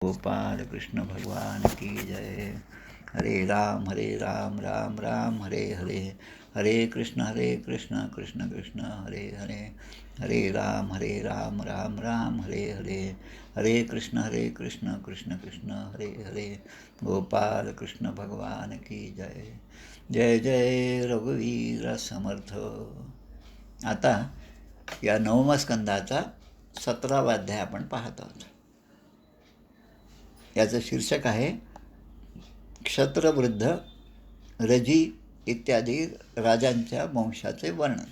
गोपाल कृष्ण भगवान की जय। हरे राम राम राम हरे हरे, हरे कृष्ण कृष्ण कृष्ण हरे हरे, हरे राम राम राम हरे हरे, हरे कृष्ण कृष्ण कृष्ण हरे हरे। गोपाल कृष्ण भगवान की जय। जय जय रघुवीर समर्थ। आता या नवम स्कंदाचा 17वा अध्याय आपण पाहत आहोत. याचं शीर्षक आहे क्षत्रवृद्ध रजी इत्यादी राजांच्या वंशाचे वर्णन.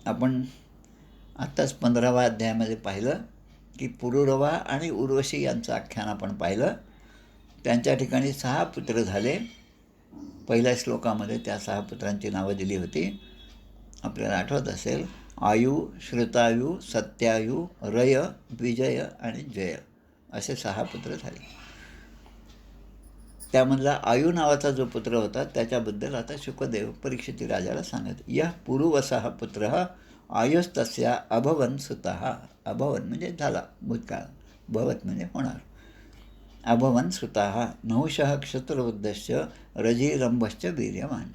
आपण आत्ताच 15वा अध्यायामध्ये पाहिलं की पुरुरवा आणि उर्वशी यांचं आख्यान आपण पाहिलं. त्यांच्या ठिकाणी 6 पुत्र झाले. पहिल्या श्लोकामध्ये त्या 6 पुत्रांची नावं दिली होती. आपल्याला आठवत असेल, आयु, श्रुतायु, सत्यायु, रय, विजय आणि जय असे 6 पुत्र झाले. त्यामधला आयु नावाचा जो पुत्र होता त्याच्याबद्दल आता शुकदेव परीक्षिती राजाला सांगत. यः पुरुवसः पुत्रः आयुस्तस्या अभवन सुतः. अभवन म्हणजे झाला, भूतकाळ. भवत म्हणजे होणार. अभवन सुतः नहुषः क्षत्रवृद्धश्च रजिरंभश्च वीर्यवान.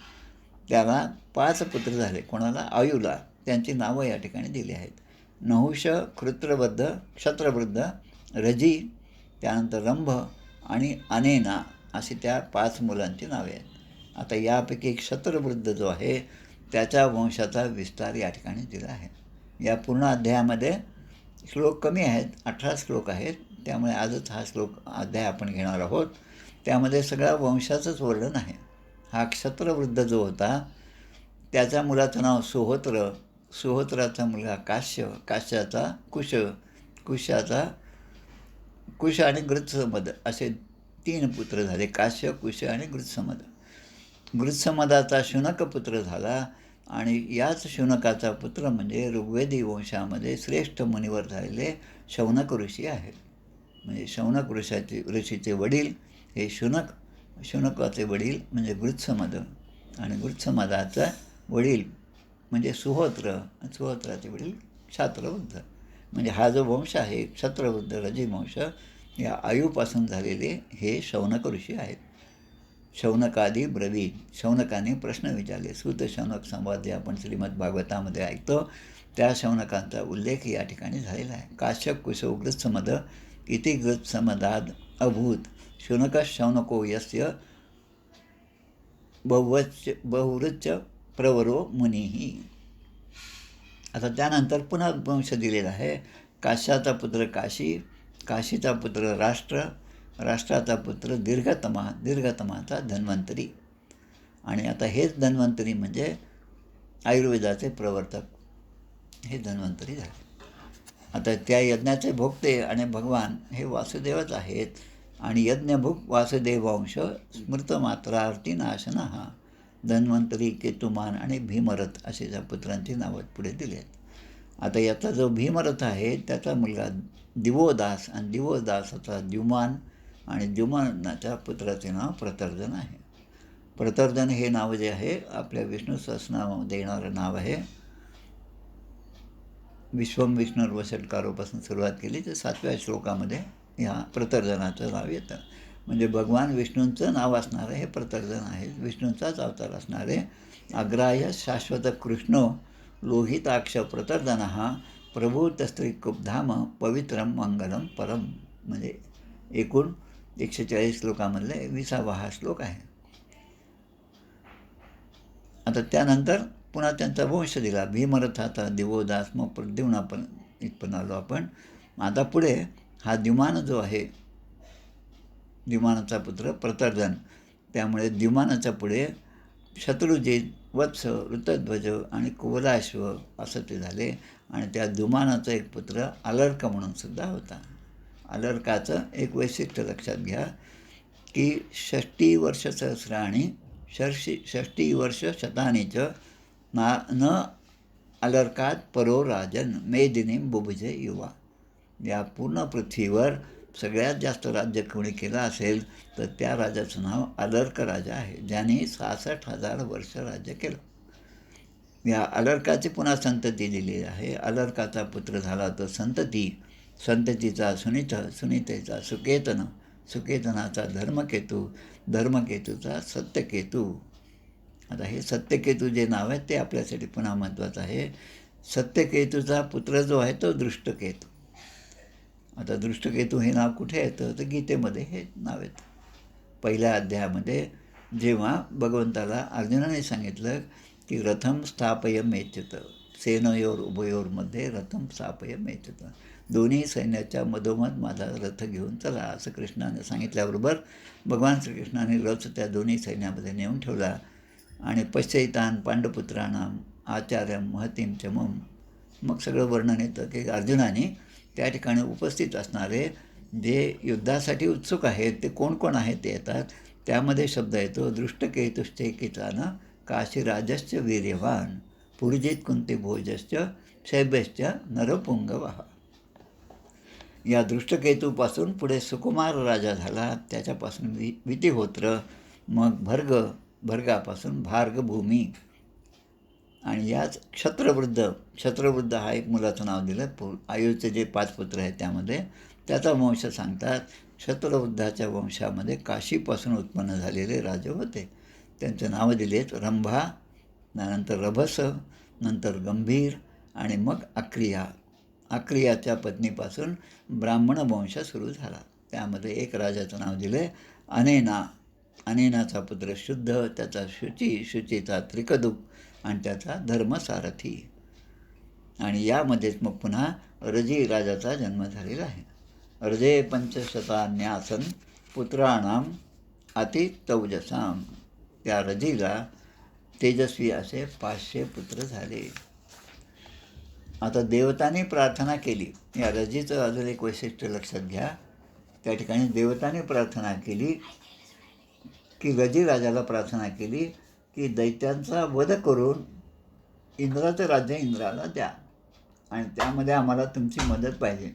त्याला 5 पुत्र झाले. कोणाला? आयुला. त्यांची नावं या ठिकाणी दिली आहेत. नहुष, क्षत्रवृद्ध, रजी, त्यानंतर रंभ आणि अनेना अशी त्या 5 मुलांची नावे आहेत. आता यापैकी क्षत्रवृद्ध जो आहे त्याच्या वंशाचा विस्तार या ठिकाणी दिला आहे. या पूर्ण अध्यायामध्ये श्लोक कमी आहेत, 18 श्लोक आहेत. त्यामुळे आजच हा अध्याय आपण घेणार आहोत. त्यामध्ये सगळ्या वंशाचंच वर्णन आहे. हा क्षत्रवृद्ध जो होता त्याच्या मुलाचं नाव सुहोत्र, सुहोत्राचा मुलगा काश्य, काश्याचा कुश, कुशाचा कुश आणि गृत्समद असे 3 पुत्र झाले. काश्य, कुश आणि गृत्समद. गृत्समदाचा शुनक पुत्र झाला आणि याच शुनकाचा पुत्र म्हणजे ऋग्वेदी वंशामध्ये श्रेष्ठ मुनिवर झालेले शौनक ऋषी आहेत. म्हणजे शौनक ऋषीचे वडील हे शुनकाचे वडील म्हणजे गृत्समद आणि गृत्समदाचा वडील म्हणजे सुहोत्र, सुहोत्राचे वडील क्षत्रवृद्ध. म्हणजे हा जो वंश आहे क्षत्रवृद्ध रजिवंश, या आयुपासून झालेले हे शौनक ऋषी आहेत. शौनकादी ब्रवीण, शौनकाने प्रश्न विचारले. सूत शौनक संवाद जे आपण श्रीमद भागवतामध्ये ऐकतो त्या शौनकांचा उल्लेख या ठिकाणी झालेला आहे. काश्यप कुशो गृत्समद इति गृत्समदाद अभूत शुनक शौनको यस्य बहुवृच्च प्रवरो मुनिही. आता त्यानंतर पुन्हा वंश दिलेला आहे. काश्याचा पुत्र काशी, काशीचा पुत्र राष्ट्र, राष्ट्राचा पुत्र दीर्घतमा, दीर्घतमाचा धन्वंतरी. आणि आता हेच धन्वंतरी म्हणजे आयुर्वेदाचे प्रवर्तक, हे धन्वंतरी झाले. आता त्या यज्ञाचे भोगते आणि भगवान हे वासुदेवच आहेत. आणि यज्ञभुक वासुदेववंश स्मृतमात्रार्थिनाशन हा धन्वंतरी, केतुमान आणि भीमरथ असे त्या पुत्रांची नावं पुढे दिली आहेत. आता याचा जो भीमरथ आहे त्याचा मुलगा दिवोदास आणि दिवोदासाचा द्युमान आणि द्युमानाच्या पुत्राचे नाव प्रतर्जन आहे. प्रतर्जन हे नाव जे आहे आपल्या विष्णू सहस्रनामामध्ये येणारं नाव आहे. विश्वम विष्णुर्वषट्कारोपासून सुरुवात केली तर 7व्या श्लोकामध्ये ह्या प्रतर्जनाचं नाव येतं. म्हणजे भगवान विष्णूंचं नाव असणारं हे प्रतर्जन आहे. विष्णूंचाच अवतार असणारे अग्राह्य शाश्वत कृष्णो लोहिताक्ष प्रतर्जन हा प्रभूतस्त्रीकुब्धाम पवित्रम मंगलम परम. म्हणजे एकूण 140 श्लोकामधले 20वा हा श्लोक आहे. आता त्यानंतर पुन्हा त्यांचा वंश दिला. भीमरथाचा दिवोदास, मग प्रद्युम्नापर्यंत इथपर्यंत आलो आपण. आता पुढे हा द्युमान जो आहे, द्युमानाचा पुत्र प्रतर्जन, त्यामुळे द्युमानाच्या पुढे शत्रुजित, वत्स, ऋतध्वज आणि कुवलाश्व असं ते झाले. आणि त्या द्युमानाचा एक पुत्र अलर्क म्हणून सुद्धा होता. अलर्काचं एक वैशिष्ट्य लक्षात घ्या की 60 वर्ष सहस्राणी 60 वर्ष शतानीच न अलर्कात परो राजन मेदिनीम बुभुजे युवा. या पूर्ण पृथ्वीवर सगळ्यात जास्त राज्य कोणी केलं असेल तर त्या राजाचं नाव अलर्क राजा आहे, ज्याने 66,000 वर्ष राज्य केलं. या अलर्काची पुन्हा संतती दिलेली आहे. अलर्काचा पुत्र झाला तो संतती संततीचा सुनीत, सुनीतेचा सुकेतन, सुकेतनाचा धर्मकेतू, धर्मकेतूचा सत्यकेतू. आता हे सत्यकेतू जे नाव आहे ते आपल्यासाठी पुन्हा महत्त्वाचं आहे. सत्यकेतूचा पुत्र जो आहे तो दृष्टकेतू. आता दृष्टकेतू हे नाव कुठे येतं तर गीतेमध्ये हे नाव येतं. पहिल्या अध्यायामध्ये जेव्हा भगवंताला अर्जुनाने सांगितलं की रथम स्थापय मेच्युत, सेनयोर उभयोरमध्ये रथम स्थापय मेच्युत, दोन्ही सैन्याच्या मधोमध माझा रथ घेऊन चला, असं कृष्णाने सांगितल्याबरोबर भगवान श्रीकृष्णाने रथ त्या दोन्ही सैन्यामध्ये नेऊन ठेवला. आणि पश्चैतान पांडुपुत्राणाम आचार्यम महतीम च मम. मग सगळं वर्णन येतं की अर्जुनाने त्या ठिकाणी उपस्थित असणारे जे युद्धासाठी उत्सुक आहेत ते कोण कोण आहेत ते येतात. त्यामध्ये शब्द येतो दृष्टकेतुश्चैकितान काशीराजश्च वीर्यवान पुरुजित कुंती भोजश्च शैब्यश्च नरपुंगवः. या दृष्टकेतूपासून पुढे सुकुमार राजा झाला, त्याच्यापासून वितिहोत्र, मग भर्गापासून भार्गभूमी, आणि याच क्षत्रवृद्ध हा एक मुलाचं नाव दिलं. आयुचे जे 5 पुत्र आहेत त्यामध्ये त्याचा वंश सांगतात. क्षत्रवृद्धाच्या वंशामध्ये काशीपासून उत्पन्न झालेले राजे होते. त्यांचं नावं दिलेत रंभा, नंतर रभस, नंतर गंभीर, आणि मग अक्रिया. अक्रियाच्या पत्नीपासून ब्राह्मण वंश सुरू झाला. त्यामध्ये एक राजाचं नाव दिले अनेना. अनेनाचा पुत्र शुद्ध, त्याचा शुचीचा त्रिकदुक, आणि त्याचा धर्मसारथी. आणि यामध्येच मग पुन्हा रजी राजाचा जन्म झालेला आहे. रजे पंचशतान्यासन पुत्राणाम अतितौजसाम. त्या रजीला तेजस्वी असे 500 पुत्र झाले. आता देवतांनी प्रार्थना केली. या रजीचं अजून एक वैशिष्ट्य लक्षात घ्या. त्या ठिकाणी देवतांनी प्रार्थना केली की रजी राजाला प्रार्थना केली की दैत्यांचा वध करून इंद्राचं राज्य इंद्राला द्या, आणि त्यामध्ये आम्हाला तुमची मदत पाहिजे.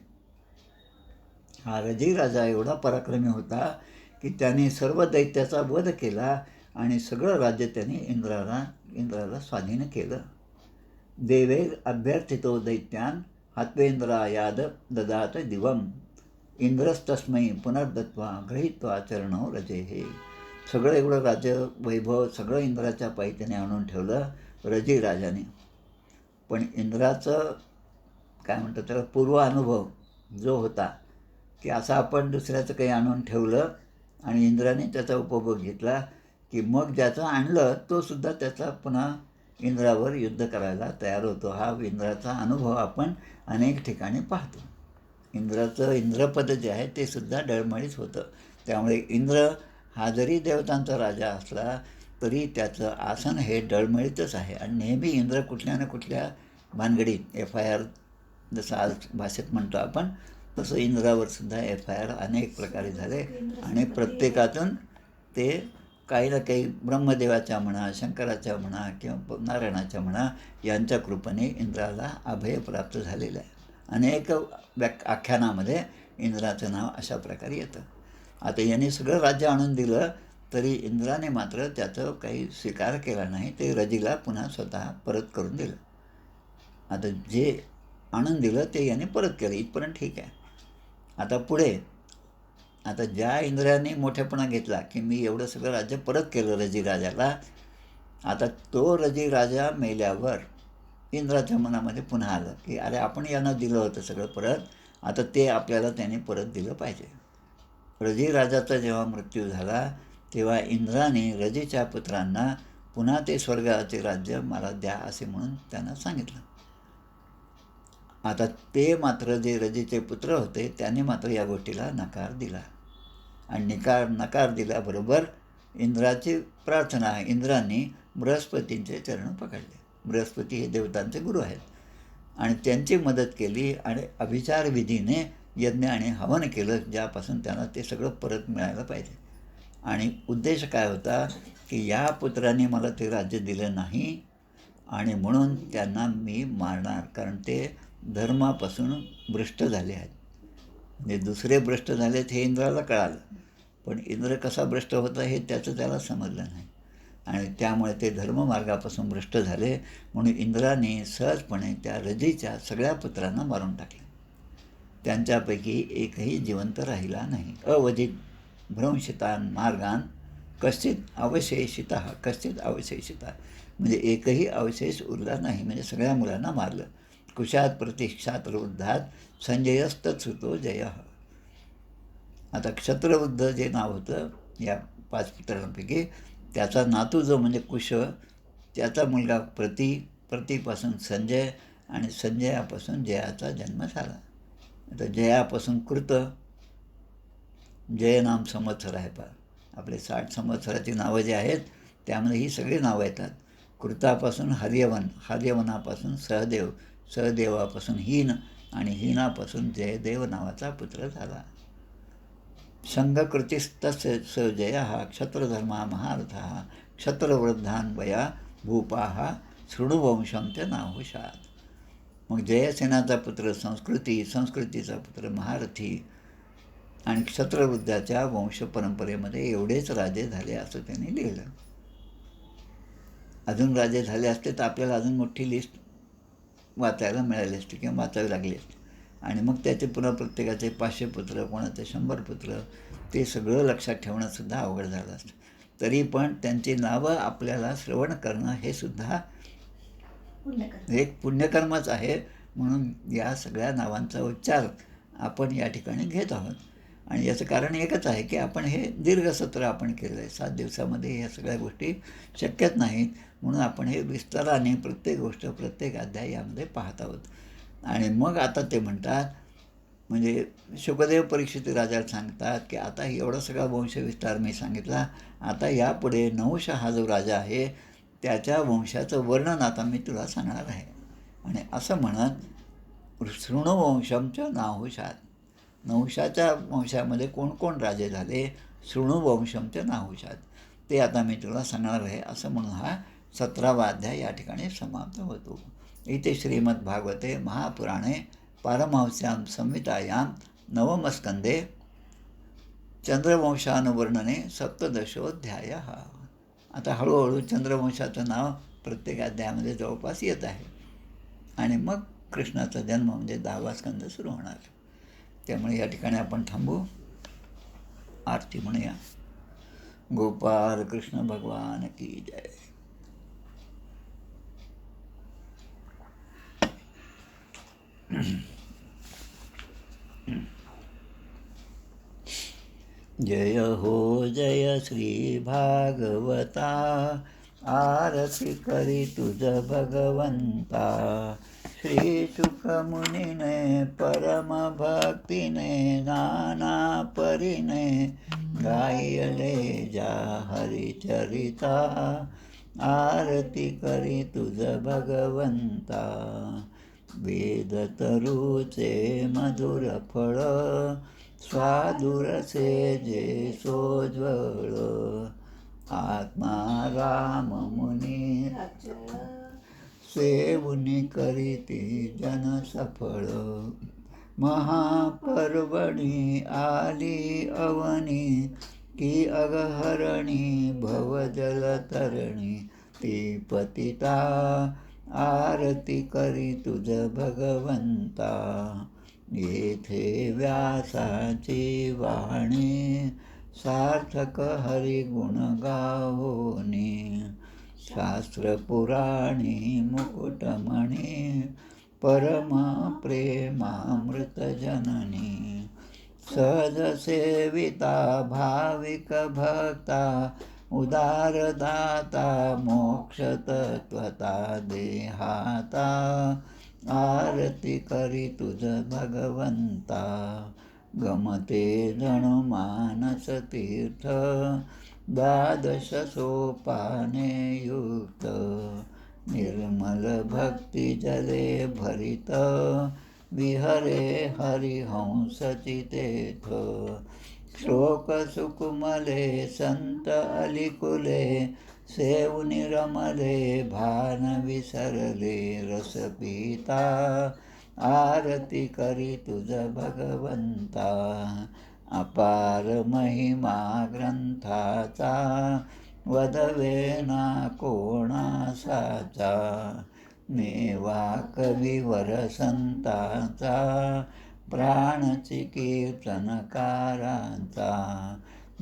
हा रजी राजा एवढा पराक्रमी होता की त्याने सर्व दैत्याचा वध केला आणि सगळं राज्य त्याने इंद्राला स्वाधीन केलं. देवेर अभ्यर्थितो दैत्यान हत्वेंद्रायाद ददात दिवम इंद्रस्तस्मै पुनर्दत्वा गृहीत्वा चरणो रजेहे. सगळं एवढं राज्य वैभव सगळं इंद्राच्या पायी त्याने आणून ठेवलं रजी राजाने. पण इंद्राचं काय म्हणतात त्याला पूर्वानुभव जो होता की असं आपण दुसऱ्याचं काही आणून ठेवलं आणि इंद्राने त्याचा उपभोग घेतला की मग ज्याचं आणलं तोसुद्धा त्याचा पुन्हा इंद्रावर युद्ध करायला तयार होतो. हा इंद्राचा अनुभव आपण अनेक ठिकाणी पाहतो. इंद्रपद जे आहे ते सुद्धा डळमळीत होतं. त्यामुळे इंद्र हा जरी देवतांचा राजा असला तरी त्याचं आसन हे डळमळीतच आहे. आणि नेहमी इंद्र कुठल्या ना कुठल्या भानगडीत FIR, जसं आज भाषेत म्हणतो आपण तसं इंद्रावर सुद्धा FIR अनेक प्रकारे झाले. आणि प्रत्येकातून ते काही ना काही ब्रह्मदेवाच्या म्हणा, शंकराच्या म्हणा किंवा नारायणाच्या म्हणा यांच्या कृपेने इंद्राला अभय प्राप्त झालेलं आहे. अनेक आख्यानामध्ये इंद्राचं नाव अशा प्रकारे येतं. आता यांनी सगळं राज्य आणून दिलं तरी इंद्राने मात्र त्याचं काही स्वीकार केला नाही. ते रजीला पुन्हा स्वतः परत करून दिलं. आता जे आणून दिलं ते याने परत केलं, इथपर्यंत ठीक आहे. आता पुढे आता ज्या इंद्राने मोठेपणा घेतला की मी एवढं सगळं राज्य परत केलं रजी राजाला, आता तो रजी राजा मेल्यावर इंद्राच्या मनामध्ये पुन्हा आलं की अरे आपण यांना दिलं होतं सगळं परत, आता ते आपल्याला त्याने परत दिलं पाहिजे. रजी राजाचा जेव्हा मृत्यू झाला तेव्हा इंद्राने रजीच्या पुत्रांना पुन्हा ते स्वर्गाचे राज्य मला द्या असे म्हणून त्यांना सांगितलं. आता ते मात्र जे रजीचे पुत्र होते त्यांनी मात्र या गोष्टीला नकार दिला. आणि नकार दिल्याबरोबर इंद्राची प्रार्थना इंद्रांनी बृहस्पतींचे चरण पकडले. बृहस्पती हे देवतांचे गुरु आहेत आणि त्यांची मदत केली आणि अभिचार विधीने यज्ञ आणि हवन केलं ज्यापासून त्यांना ते सगळं परत मिळायला पाहिजे. आणि उद्देश काय होता की या पुत्राने मला ते राज्य दिलं नाही आणि म्हणून त्यांना मी मारणार, कारण ते धर्मापासून भ्रष्ट झाले आहेत. म्हणजे दुसरे भ्रष्ट झालेत हे इंद्राला कळालं, पण इंद्र कसा भ्रष्ट होता हे त्याचं त्याला समजलं नाही आणि त्यामुळे ते धर्ममार्गापासून भ्रष्ट झाले. म्हणून इंद्राने सहजपणे त्या रजीच्या सगळ्या पुत्रांना मारून टाकले. त्यांच्यापैकी एकही जिवंत राहिला नाही. अवधित भ्रंशितान मार्गान कश्चित अवशेषिता म्हणजे एकही अवशेष उरला नाही, म्हणजे सगळ्या मुलांना मारलं. कुशात प्रतीक्षात वृद्धात संजयस्तत्सुतो जय. आता क्षत्रवृद्ध जे नाव होतं या 5 पुत्रांपैकी, त्याचा नातू जो म्हणजे कुश, त्याचा मुलगा प्रतीपासून संजय आणि संजयापासून जयाचा जन्म झाला. आता जयापासून कृत, जयनाम संवत्सर आहे पहा. आपले 60 संवत्सराची नावं जी आहेत त्यामध्ये ही सगळी नावं येतात. कृतापासून हर्यवनापासून सहदेवापासून हीन आणि हीनापासून जयदेव नावाचा पुत्र झाला. संघकृतीस्तस्य स जयः क्षत्रधर्मा महारथः क्षत्रवृद्धान्वया भूपाः शृणुवंशं च नाहुषात्. मग जयसेनाचा पुत्र संस्कृतीचा पुत्र महारथी आणि क्षत्रवृद्धाच्या वंशपरंपरेमध्ये एवढेच राजे झाले असं त्यांनी लिहिलं. अजून राजे झाले असते तर आपल्याला अजून मोठी लिस्ट वाचायला मिळाली असते किंवा वाचावी लागली असते. आणि मग त्याचे पुन्हा प्रत्येकाचे 500 पुत्र, कोणाचे 100 पुत्र, ते सगळं लक्षात ठेवणंसुद्धा अवघड झालं असतं. तरी पण त्यांची नावं आपल्याला श्रवण करणं हे सुद्धा एक पुण्यकर्मच आहे. म्हणून या सगळ्या नावांचा उच्चार आपण या ठिकाणी घेत आहोत. आणि याचं कारण एकच आहे की आपण हे दीर्घ सत्र आपण केलं आहे. 7 दिवसामध्ये या सगळ्या गोष्टी शक्यच नाहीत. म्हणून आपण हे विस्ताराने प्रत्येक गोष्ट, प्रत्येक अध्याय यामध्ये पाहत आहोत. आणि मग आता ते म्हणतात, म्हणजे शुकदेव परीक्षित राजाला सांगतात की आता एवढा सगळा वंशविस्तार मी सांगितला, आता यापुढे नहुष हा जो राजा आहे त्याच्या वंशाचं वर्णन आता मी तुला सांगणार आहे. आणि असं म्हणत शृणुवंशमच्या नाहुषात, नहुषाच्या वंशामध्ये कोण कोण राजे झाले, शृणुवंशमच्या नाहुषात, ते आता मी तुला सांगणार आहे असं म्हणून हा 17वा अध्याय या ठिकाणी समाप्त होतो. इथे श्रीमद्भागवते महापुराणे पारमहंस्यां संहितायां नवमस्कंदे चंद्रवंशानुवर्णने 17दशोऽध्यायः. आता हळूहळू चंद्रवंशाचं नाव प्रत्येक अध्यायामध्ये जवळपास येत आहे. आणि मग कृष्णाचा जन्म म्हणजे 10वा स्कंद सुरू होणार. त्यामुळे या ठिकाणी आपण थांबू, आरती म्हणूया. गोपाल कृष्ण भगवान की जय. जय हो जय श्री भागवता, आरती करी तुझ भगवंता. श्री शुकमुनीने परम भक्तीने नाना परीने गायले जा हरिचरिता. आरती करी तुझ भगवंता. वेद तरुचे मधुर फळ, स्वादुरसे जे सोज्वळ. आत्मा राम मुनी सेवुनी करीती जन सफळ. महापर्वणी आली अवनी, की अगहरणी भवजलतरणी. ती पतिता आरती करी तुझ भगवंता. येथे व्यासाची वाणी, सार्थक हरिगुण गावोनी. शास्त्र पुराणी मुकुटमणी, परम प्रेमामृत जननी. सहज सेविता भाविक भक्ता, उदारदाता मोक्ष तत्वता देहाता. आरती करी तुझ भगवंता. गमते जणू मानस तीर्थ, 12 सोपाने युक्त. निर्मल भक्ती जले भरित, विहरे हरिहंस चितेथ. श्लोक सुकुमले संत अलिकुले, सेवुनी रमले भान विसरले रस पिता. आरती करी तुझ भगवंता. अपार महिमा ग्रंथाचा, वदवे ना कोणासाचा. मेवा कविवर संताचा, प्राणची कीर्तनकारांचा,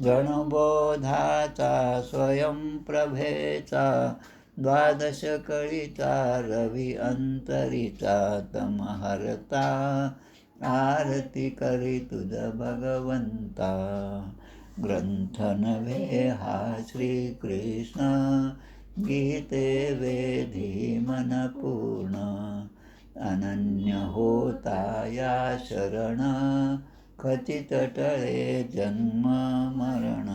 गणबोधाचा स्वयंप्रभेचा, द्वादश कळीचा रवी अंतरीचा, तमहरता आरती करी तुझ भगवंता. ग्रंथ नव्हे हा श्रीकृष्ण, गीते वेधी मन पूर्ण, अनन्य होता या शरण, खचित टळे जन्म मरण.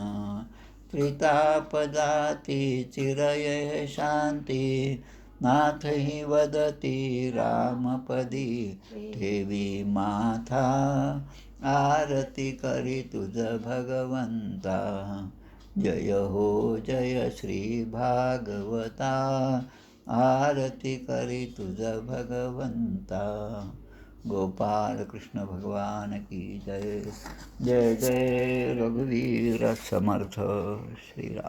त्रितापदाती चिरये शांती, नाथ ही वदती रामपदी, ठेवी माथा आरती करी तुझ भगवंता. जय हो जय श्री भागवता, आरती करी तुझ भगवंता. गोपाल कृष्ण भगवान की जय. जय जय रघुवीर समर्थ श्रीराम.